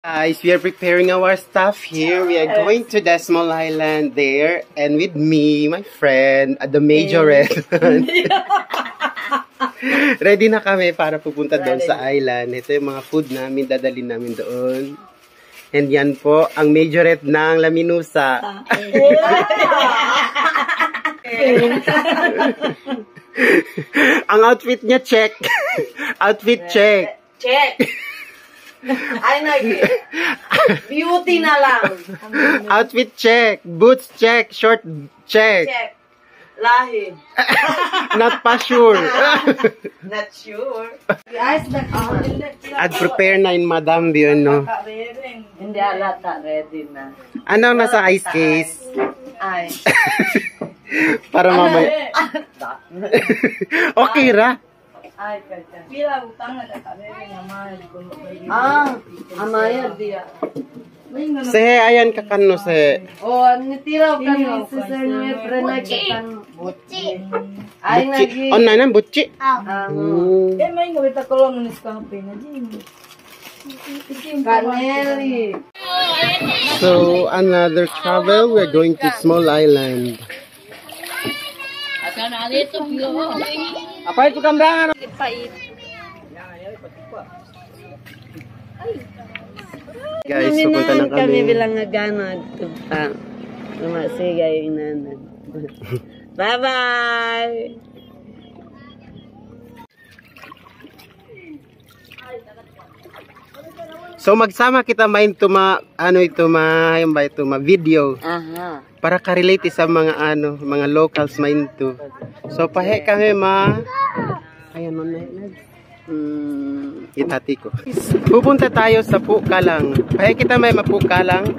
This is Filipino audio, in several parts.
Guys, we are preparing our stuff here. We are going to the small island there, and with me, my friend, the majorette. Ready na kami para pupunta doon sa island. Ito yung mga food namin, dadalhin namin doon. And yan po, ang majorette ng Laminusa. Ang outfit niya, check. Outfit check. Check. Ay, beauty na lang. Outfit check. Boots check. Short check. Check. Lahi. Not pa sure. Not sure. At prepare na in Madam yun, no? Hindi alata, ready na. Anong nasa ice case? Ay. Para mamaya. Okay ra. Ay, kaya. Pila utang na kakabebe nga mahal. Amaya dia. Sehe, ayan kakano se. Oh, nitiraw ka no. Si Sir Nuetre na kakano. Butchi. Ay, Butchi. Oh, nanan, butchi. May ngawit ako lang ng iskape na din. Caneli. So, another travel. We're going to small island. Apa itu kambangan? Guys, pupunta na kami. Kami bilang nagana. Lumasigay yung inanan. Bye-bye! So magsama kita main video. Aha. Para ka-relate sa mga mga locals main to. So pahe kami ayan mo na. Itati ko. Pupunta tayo sa Pukalang. Pahe kita may mapukalang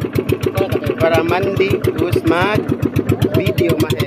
para mandi us mag video mahe.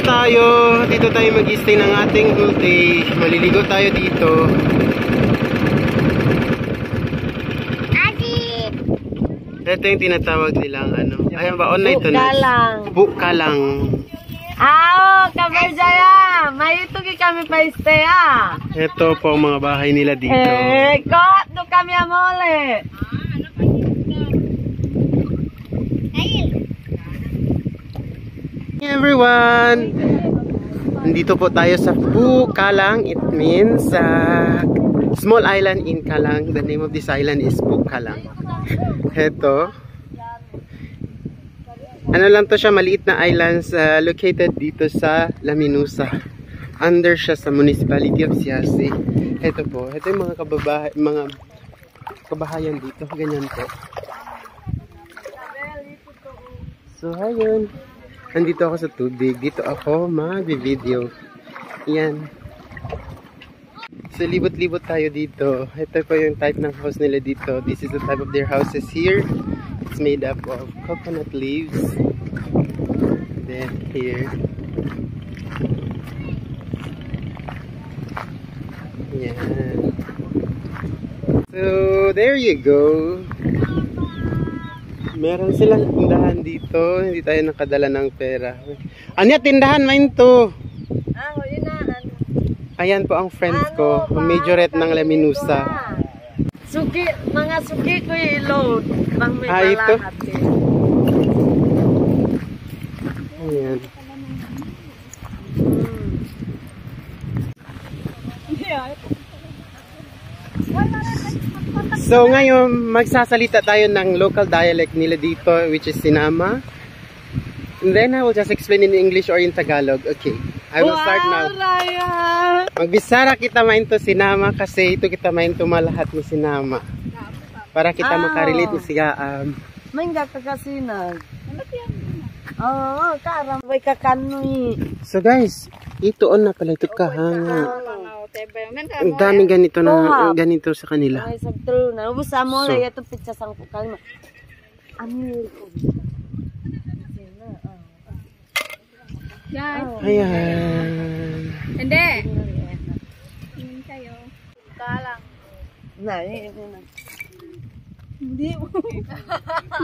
tayo. Dito tayo mag-stay ng ating whole day. Maliligo tayo dito. Ito yung tinatawag nilang ano. Ayan ba? Online to na. Bukalang. Bukalang. Kabarjaya! May ito kami pa stay Ito po ang mga bahay nila dito. Doon kami amole. Hey everyone! Nandito po tayo sa Bukalang. It means small island in Kalang. The name of this island is Bukalang. Ito. Ano lang to siya, maliit na islands located dito sa Laminusa. Under siya sa municipality of Siasi. Ito po, ito yung mga kabahayan dito. Ganyan po. So, ayun. Nandito ako sa tubig. Dito ako mag-video. Yan. So, libot-libot tayo dito. Ito po yung type ng house nila dito. This is the type of their houses here. It's made up of coconut leaves. Then here. Yan. So, there you go. Meron silang tindahan dito. Hindi tayo nakadala ng pera. Anya, tindahan man to. Ayan po ang friends ko. Ang majorette ng Laminusa. Suki, mga suki ko i-load. Bang may Ito? malahat Ayan. So ngayon, magsasalita tayo ng local dialect nila dito, which is Sinama. And then I will just explain in English or in Tagalog. Okay, I will start now. Magbisara kita mainto Sinama kasi ito kita mainto malahat ni Sinama. Para kita makarelate ni siya. May nga kakasinag. Oo, karam. May kakanoy. So guys, ito on na pala ito kahanga. Ang daming ganito na ganito sa kanila. Ay, sagtro na. Ubus mo So, na ito pizza sang kalma. Amil ko. Guys, Ayan. hindi. Tingin kayo. Kalang. Na, ito na. Hindi.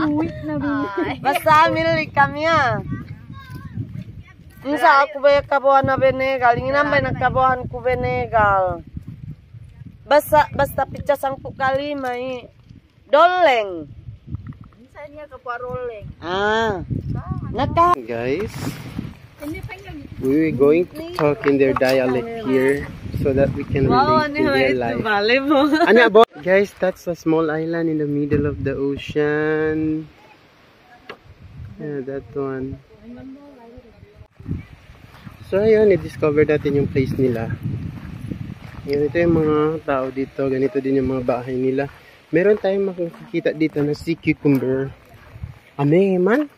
Uwit na bin. Basta amil kami Minsa ako ba kabuhan na Benegal? Inginan ba nagkabuhan ko Benegal? Basta pizza sang kalima Doleng. Minsan niya kapwa rolling. Naka. Guys, we're going to talk in their dialect here so that we can relate to their life. Ano ba? Guys, that's a small island in the middle of the ocean. Yeah, that one. So ayun, i-discover natin yung place nila. Yan, ito yung mga tao dito. Ganito din yung mga bahay nila. Meron tayong makikita dito na sea cucumber. Man?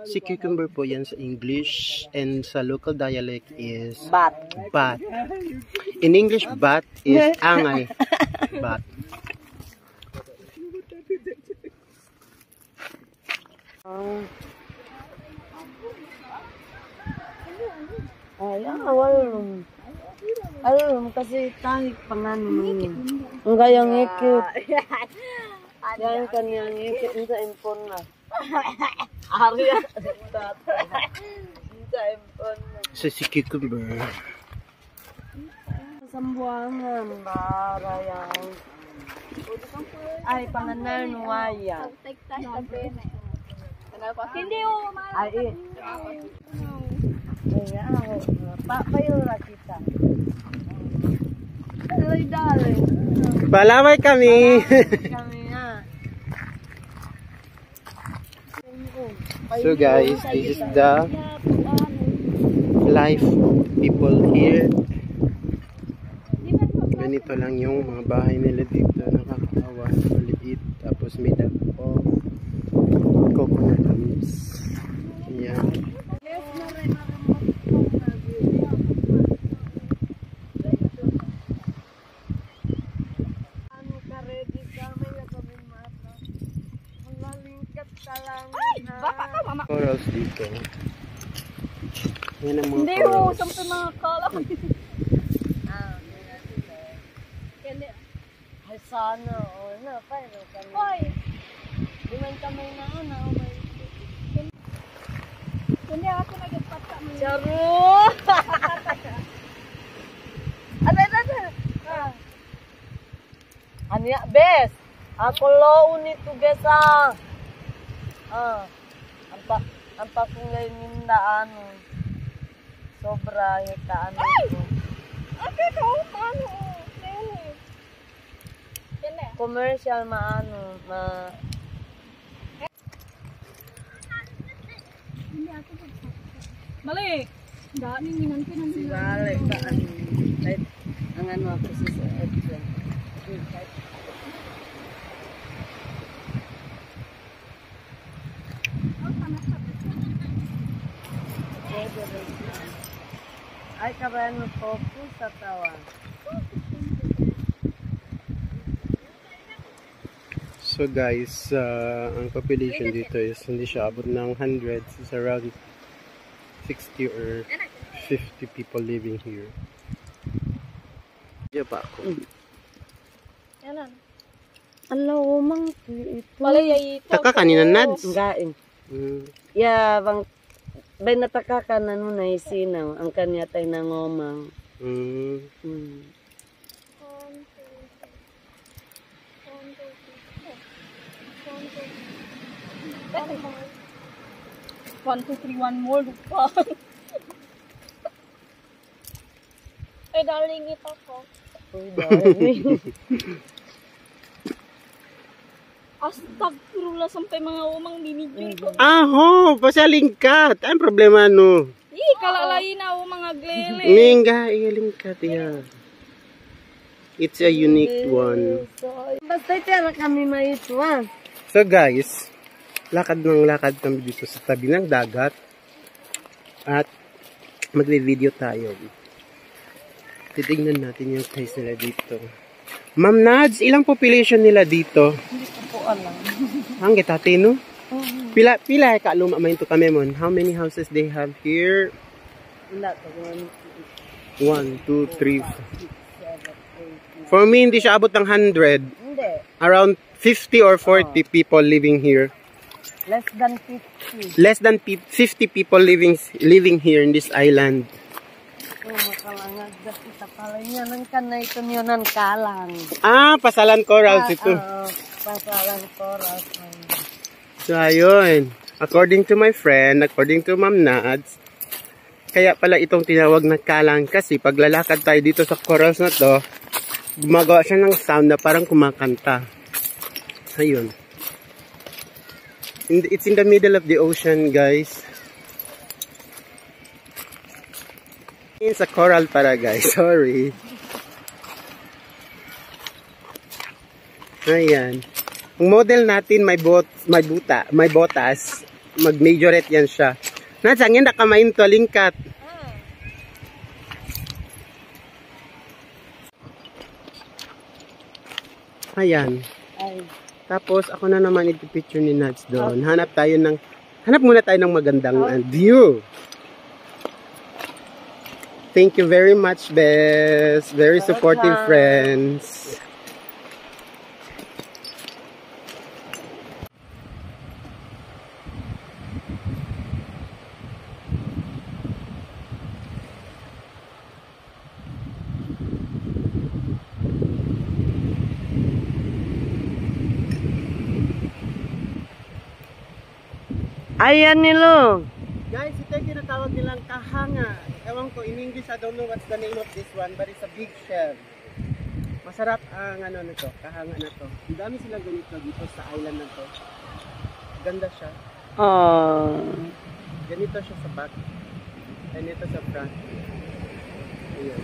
Sea cucumber po yan sa English. And sa local dialect is Bat. bat. In English, bat is angay. Bat. Alam kasi tayo pangalan mo yun. Ang gayang ikit. Yan kanyang ikit sa impon na. Arya. Sa impon na. Sa sea cucumber. Sambuangan bara yan. Ay, pangalan nuwaya. Hindi o. Ay, Payura kita. Dali. Balaway kami! Kami So guys, this is the life people here. Ganito lang yung mga bahay nila dito. Nakakaawa, maliit. Tapos made up of coconut leaves. Yan. Ano ka ready ka? May lagabing mata. Malingkat ka lang. Baka ka, mama. Corals dito. Yan ang mga Hindi corals. sampai mga kalam. Ay sana, o na, paano kami? Hoy, Di man kami na, o may... kundi ako nagpatsa mo. Charo! Ada. Anya, bes. Ako lo nito, bes, ampa kung ngayon nindaan. Sobra, hitaan ko. Ate ko, paano? Commercial maano, Balik. Daan yung minanti ng Sigale ka ang ano ako sa Edson. Ay, kabayan mo focus sa tawa. So guys, ang population dito is hindi siya abot ng hundreds. It's around 60 or 50 people living here. Diyan pa ako. Yanan. Hello, monkey ito. Balay Taka kanina nads. Gain. Mm. Ya, bang bay nataka ka na nun ay sinaw. Ang kanya tay nangomang. Mm. Hmm. 1, 2, 3, 1 more. Lupa. Ay, darling, ito ko. Uy, darling. Astagfirullah, sampai mga umang binidyo ko. Aho, pasalingkat. Ang problema no. Kalalay na mga glele. Mingga, ilingkat yan. It's a unique one. Basta tira kami maituan. So guys, lakad ng lakad kami dito sa tabi ng dagat. At magre-video tayo. Titignan natin yung size nila dito. Ma'am Nads, ilang population nila dito? Hindi ko po alam. Ang gitate no? Pila ka luma man to kami mon. How many houses they have here? Wala to. 1, 2, 3. For me, hindi siya abot ng 100. Hindi. Around 50 or 40 people living here. Less than 50. Less than 50 people living here in this island. Oh, makalangag. Kita pala niya ng kanay ito niyo ng kalang. Ah, pasalan corals ito. Pasalan corals. So, ayun. According to my friend, according to Ma'am Nads, kaya pala itong tinawag na kalang kasi pag lalakad tayo dito sa corals na to, gumagawa siya ng sound na parang kumakanta. Ayun. It's in the middle of the ocean, guys. It's a coral para, guys. Sorry. Ayan. Ang model natin may botas. Mag-majorette yan siya. Nasangin na kamain to lingkat. Ayan. Ay. Tapos ako na naman ipipicture ni Nads doon. Hanap muna tayo ng magandang view. Thank you very much, Bes. Very supportive friends. Ayan nilo. Guys, ito yung tinatawag nilang kahanga. Ewan ko, in English, I don't know what's the name of this one, but it's a big shell. Masarap ang ano nito, kahanga na to. Ang dami silang ganito dito sa island na to. Ganda siya. Oh. Ganito siya sa back. Ganito sa front. Ayan.